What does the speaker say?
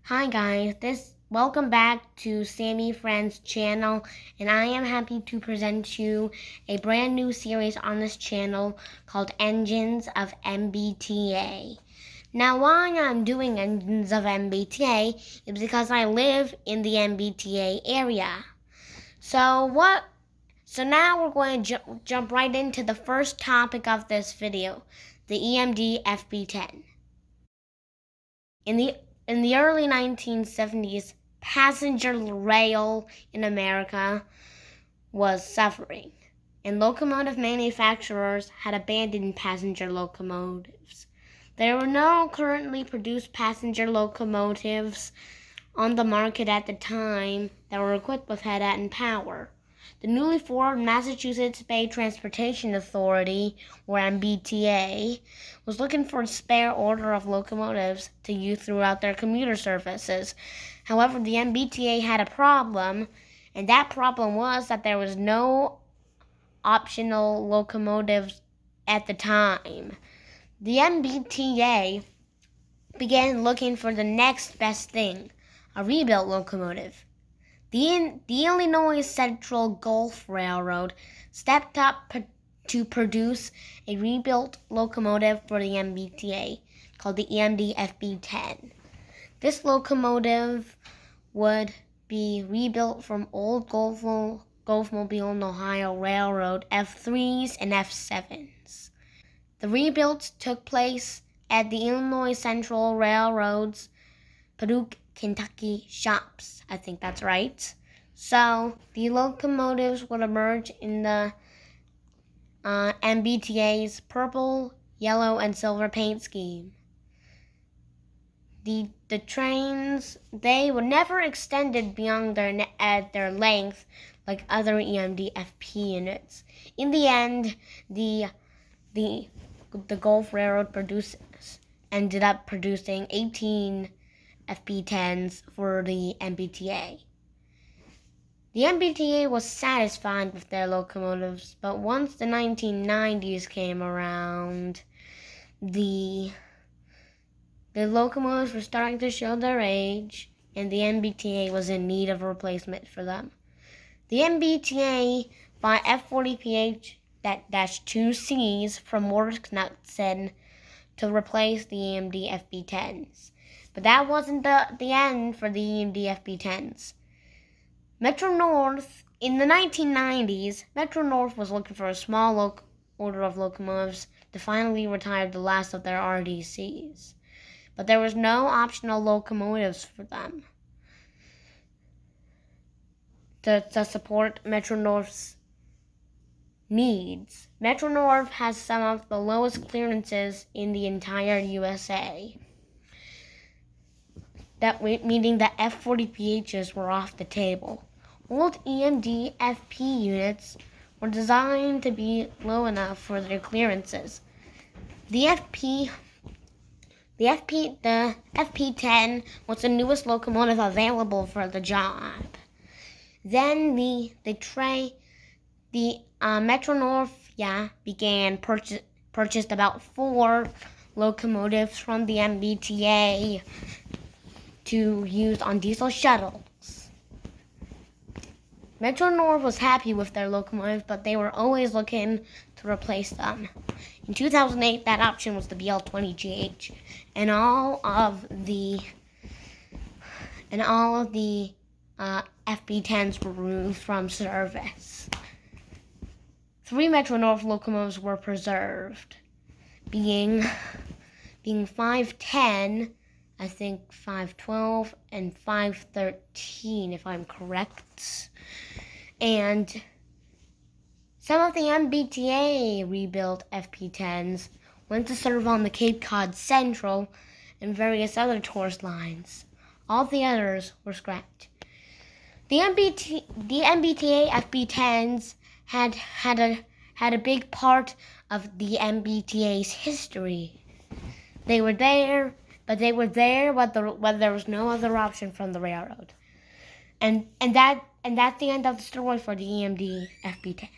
Hi guys, welcome back to Sammy Friends channel, and I am happy to present you a brand new series on this channel called Engines of MBTA. Now, why I'm doing Engines of MBTA is because I live in the MBTA area. So now we're going to jump right into the first topic of this video, the EMD FP10. In the early 1970s, passenger rail in America was suffering, and locomotive manufacturers had abandoned passenger locomotives. There were no currently produced passenger locomotives on the market at the time that were equipped with head-end power. The newly formed Massachusetts Bay Transportation Authority, or MBTA, was looking for a spare order of locomotives to use throughout their commuter services. However, the MBTA had a problem, and that problem was that there was no optional locomotives at the time. The MBTA began looking for the next best thing, a rebuilt locomotive. The Illinois Central Gulf Railroad stepped up to produce a rebuilt locomotive for the MBTA called the EMD FP10. This locomotive would be rebuilt from old Gulfmobile and Ohio Railroad F3s and F7s. The rebuilds took place at the Illinois Central Railroad's Paducah, Kentucky shops. I think that's right. So the locomotives would emerge in the MBTA's purple, yellow, and silver paint scheme. The trains, they were never extended beyond their length like other EMD FP units. In the end, the Gulf Railroad ended up producing 18 FP10s for the MBTA. The MBTA was satisfied with their locomotives, but once the 1990s came around, the locomotives were starting to show their age, and the MBTA was in need of a replacement for them. The MBTA bought F40PH-2Cs from Works-Knudsen to replace the EMD FP10s. But that wasn't the end for the EMD FP10s. Metro-North, in the 1990s, Metro-North was looking for a small order of locomotives to finally retire the last of their RDCs. But there was no optional locomotives for them to support Metro-North's needs. Metro-North has some of the lowest clearances in the entire USA. Meaning that F40PHs were off the table. Old EMD FP units were designed to be low enough for their clearances. The FP10 was the newest locomotive available for the job. Then Metro-North began purchased about 4 locomotives from the MBTA to use on diesel shuttles. Metro-North was happy with their locomotives, but they were always looking to replace them. In 2008, that option was the BL20GH, and all of the FP10s were removed from service. 3 Metro-North locomotives were preserved, being 510, I think 512 and 513, if I'm correct. And some of the MBTA rebuilt FP10s went to serve on the Cape Cod Central and various other tourist lines. All the others were scrapped. The MBTA FP10s had a big part of the MBTA's history. They were there when there was no other option from the railroad. And that's the end of the story for the EMD FP10.